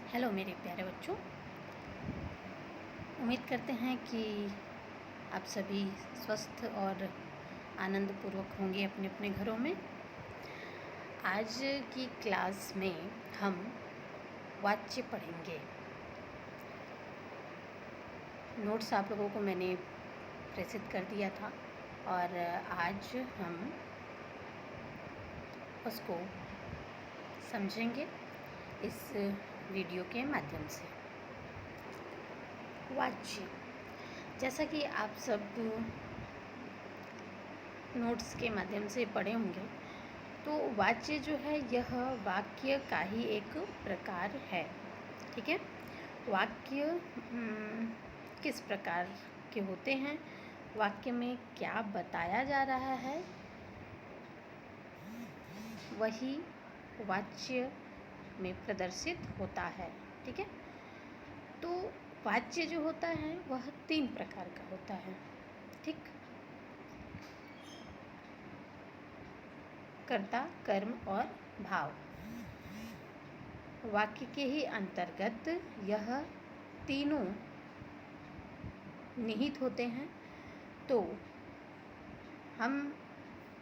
Hello मेरे प्यारे बच्चों, उम्मीद करते हैं कि आप सभी स्वस्थ और आनंदपूर्वक होंगे अपने अपने घरों में। आज की क्लास में हम वाच्य पढ़ेंगे। नोट्स आप लोगों को मैंने प्रेषित कर दिया था और आज हम उसको समझेंगे इस वीडियो के माध्यम से। वाच्य, जैसा कि आप सब नोट्स के माध्यम से पढ़े होंगे, तो वाच्य जो है यह वाक्य का ही एक प्रकार है। ठीक है, वाक्य किस प्रकार के होते हैं, वाक्य में क्या बताया जा रहा है, वही वाच्य में प्रदर्शित होता है। ठीक है, तो वाच्य जो होता है वह 3 प्रकार का होता है। ठीक, कर्ता, कर्म और भाव। वाक्य के ही अंतर्गत यह तीनों निहित होते हैं। तो हम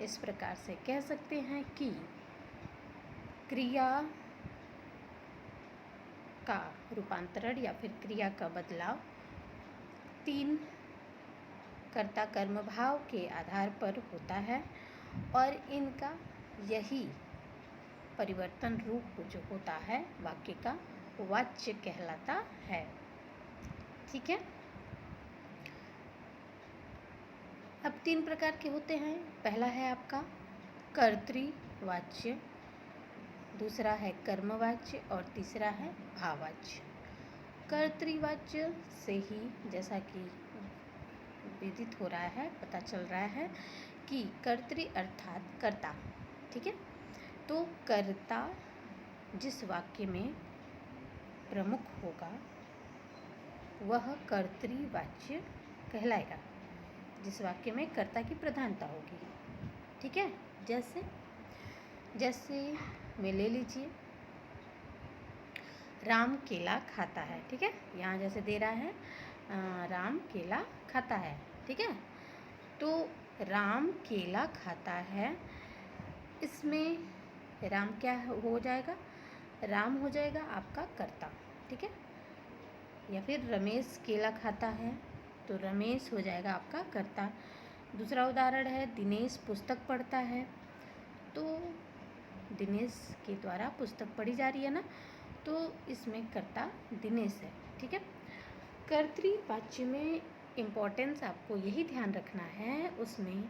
इस प्रकार से कह सकते हैं कि क्रिया का रूपांतरण या फिर क्रिया का बदलाव 3 कर्ता कर्म भाव के आधार पर होता है और इनका यही परिवर्तन रूप जो होता है वाक्य का, वाच्य कहलाता है। ठीक है, अब 3 प्रकार के होते हैं। पहला है आपका कर्तृवाच्य, दूसरा है कर्मवाच्य और तीसरा है भाववाच्य। कर्तृवाच्य से ही जैसा कि विदित हो रहा है, पता चल रहा है कि कर्तृ अर्थात कर्ता। ठीक है, तो कर्ता जिस वाक्य में प्रमुख होगा वह कर्तृवाच्य कहलाएगा, जिस वाक्य में कर्ता की प्रधानता होगी। ठीक है, जैसे में ले लीजिए, राम केला खाता है। ठीक है, यहाँ जैसे दे रहा है राम केला खाता है। ठीक है, तो राम केला खाता है, इसमें राम क्या हो जाएगा, राम हो जाएगा आपका कर्ता। ठीक है, या फिर रमेश केला खाता है तो रमेश हो जाएगा आपका कर्ता। दूसरा उदाहरण है दिनेश पुस्तक पढ़ता है, तो दिनेश के द्वारा पुस्तक पढ़ी जा रही है ना, तो इसमें कर्ता दिनेश है। ठीक है, कर्तृवाच्य में इम्पोर्टेंस आपको यही ध्यान रखना है उसमें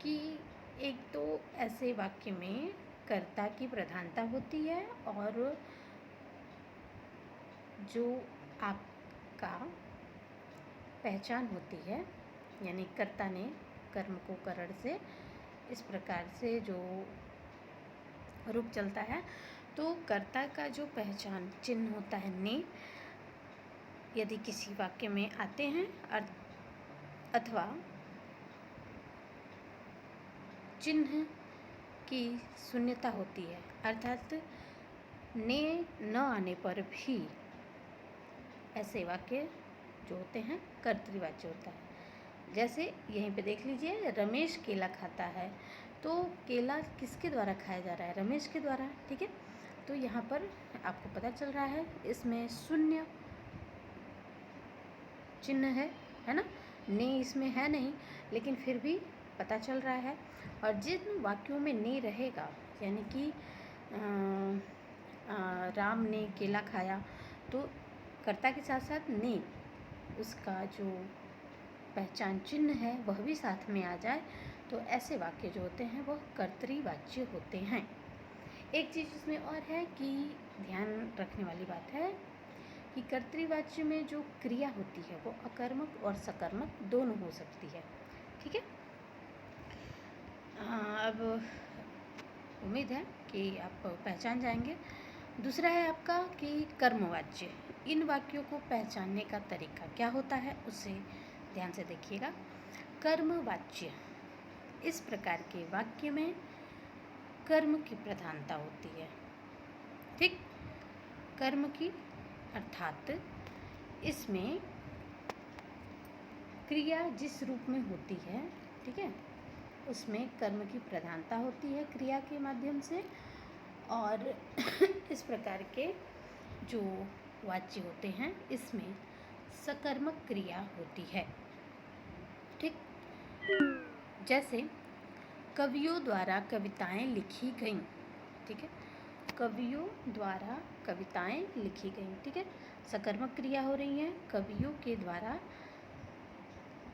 कि एक तो ऐसे वाक्य में कर्ता की प्रधानता होती है और जो आपका पहचान होती है, यानी कर्ता ने कर्म को करण से इस प्रकार से जो रूप चलता है, तो कर्ता का जो पहचान चिन्ह होता है ने, यदि किसी वाक्य में आते हैं अथवा चिन्ह की शून्यता होती है, अर्थात ने न आने पर भी ऐसे वाक्य जो होते हैं कर्तृवाच्य होता है। जैसे यहीं पे देख लीजिए, रमेश केला खाता है, तो केला किसके द्वारा खाया जा रहा है, रमेश के द्वारा। ठीक है, तो यहाँ पर आपको पता चल रहा है इसमें शून्य चिन्ह है ना, ने इसमें है नहीं, लेकिन फिर भी पता चल रहा है। और जिन वाक्यों में ने रहेगा, यानी कि राम ने केला खाया, तो कर्ता के साथ साथ ने उसका जो पहचान चिन्ह है वह भी साथ में आ जाए, तो ऐसे वाक्य जो होते हैं वह कर्तृवाच्य होते हैं। एक चीज़ इसमें और है कि ध्यान रखने वाली बात है कि कर्तृवाच्य में जो क्रिया होती है वो अकर्मक और सकर्मक दोनों हो सकती है। ठीक है, अब उम्मीद है कि आप पहचान जाएंगे। दूसरा है आपका कि कर्मवाच्य। इन वाक्यों को पहचानने का तरीका क्या होता है उसे ध्यान से देखिएगा। कर्मवाच्य, इस प्रकार के वाक्य में कर्म की प्रधानता होती है। ठीक, कर्म की अर्थात इसमें क्रिया जिस रूप में होती है, ठीक है, उसमें कर्म की प्रधानता होती है क्रिया के माध्यम से, और इस प्रकार के जो वाच्य होते हैं इसमें सकर्मक क्रिया होती है। ठीक, जैसे कवियों द्वारा कविताएं लिखी गईं, ठीक है, कवियों द्वारा कविताएं लिखी गईं, ठीक है, सकर्मक क्रिया हो रही है, कवियों के द्वारा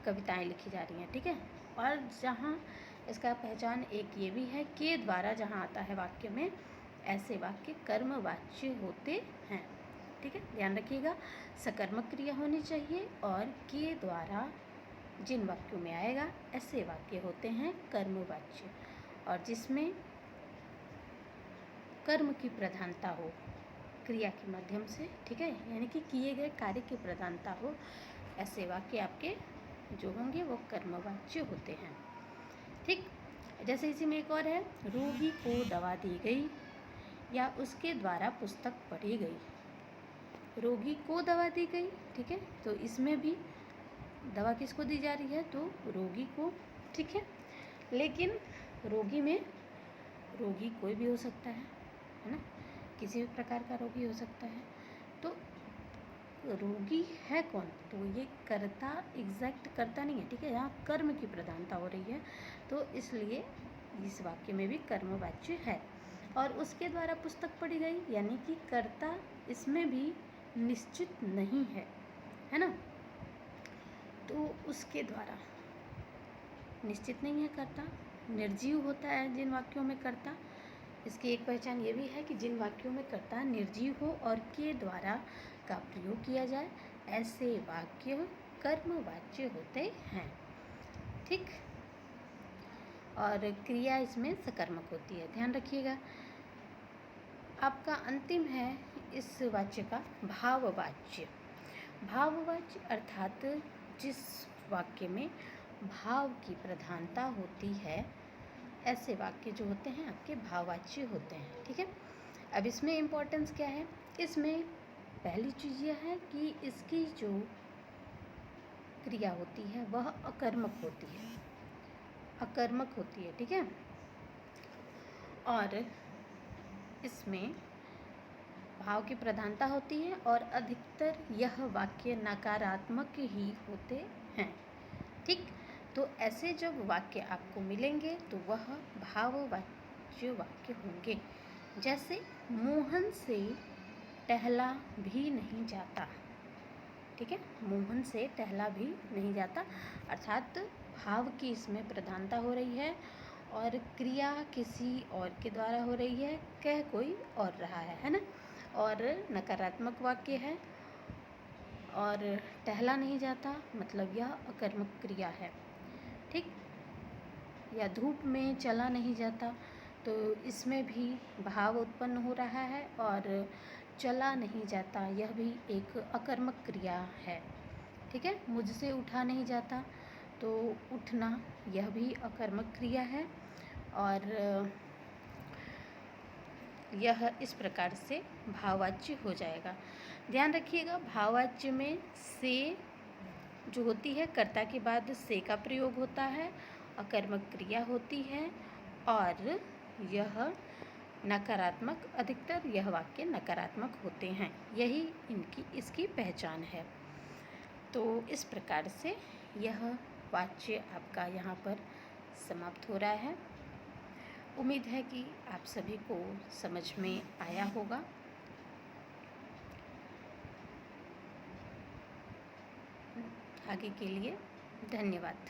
कविताएं लिखी जा रही हैं, ठीक है। और जहाँ इसका पहचान एक ये भी है, के द्वारा जहाँ आता है वाक्य में, ऐसे वाक्य कर्मवाच्य होते हैं, ठीक है, ध्यान रखिएगा। सकर्मक क्रिया होनी चाहिए और के द्वारा जिन वाक्यों में आएगा ऐसे वाक्य होते हैं कर्मवाच्य, और जिसमें कर्म की प्रधानता हो क्रिया के माध्यम से, ठीक है, यानी कि किए गए कार्य की प्रधानता हो, ऐसे वाक्य आपके जो होंगे वो कर्मवाच्य होते हैं। ठीक, जैसे इसी में एक और है, रोगी को दवा दी गई या उसके द्वारा पुस्तक पढ़ी गई। रोगी को दवा दी गई, ठीक है, तो इसमें भी दवा किसको दी जा रही है, तो रोगी को, ठीक है, लेकिन रोगी में रोगी कोई भी हो सकता है ना, किसी भी प्रकार का रोगी हो सकता है। तो रोगी है कौन, तो ये कर्ता, एग्जैक्ट कर्ता नहीं है, ठीक है, यहाँ कर्म की प्रधानता हो रही है, तो इसलिए इस वाक्य में भी कर्मवाच्य है। और उसके द्वारा पुस्तक पढ़ी गई, यानी कि कर्ता इसमें भी निश्चित नहीं है ना, तो उसके द्वारा निश्चित नहीं है कर्ता, निर्जीव होता है जिन वाक्यों में कर्ता। इसकी एक पहचान ये भी है कि जिन वाक्यों में कर्ता निर्जीव हो और के द्वारा का प्रयोग किया जाए, ऐसे वाक्य कर्मवाच्य होते हैं। ठीक, और क्रिया इसमें सकर्मक होती है, ध्यान रखिएगा। आपका अंतिम है इस वाक्य का भाववाच्य। भाववाच्य अर्थात जिस वाक्य में भाव की प्रधानता होती है, ऐसे वाक्य जो होते हैं आपके भाववाच्य होते हैं, ठीक है। अब इसमें इम्पोर्टेंस क्या है, इसमें पहली चीज़ यह है कि इसकी जो क्रिया होती है वह अकर्मक होती है, अकर्मक होती है, ठीक है। और इसमें भाव की प्रधानता होती है और अधिकतर यह वाक्य नकारात्मक ही होते हैं, ठीक। तो ऐसे जब वाक्य आपको मिलेंगे तो वह भाववाच्य वाक्य होंगे। जैसे मोहन से टहला भी नहीं जाता, ठीक है, मोहन से टहला भी नहीं जाता, अर्थात भाव की इसमें प्रधानता हो रही है और क्रिया किसी और के द्वारा हो रही है, कह कोई और रहा है ना, और नकारात्मक वाक्य है। और टहला नहीं जाता मतलब यह अकर्मक क्रिया है, ठीक। या धूप में चला नहीं जाता, तो इसमें भी भाव उत्पन्न हो रहा है, और चला नहीं जाता यह भी एक अकर्मक क्रिया है, ठीक है। मुझसे उठा नहीं जाता, तो उठना यह भी अकर्मक क्रिया है, और यह इस प्रकार से भाववाच्य हो जाएगा। ध्यान रखिएगा, भाववाच्य में से जो होती है, कर्ता के बाद से का प्रयोग होता है, अकर्मक क्रिया होती है, और यह नकारात्मक, अधिकतर यह वाक्य नकारात्मक होते हैं, यही इसकी पहचान है। तो इस प्रकार से यह वाक्य आपका यहाँ पर समाप्त हो रहा है। उम्मीद है कि आप सभी को समझ में आया होगा। आगे के लिए धन्यवाद।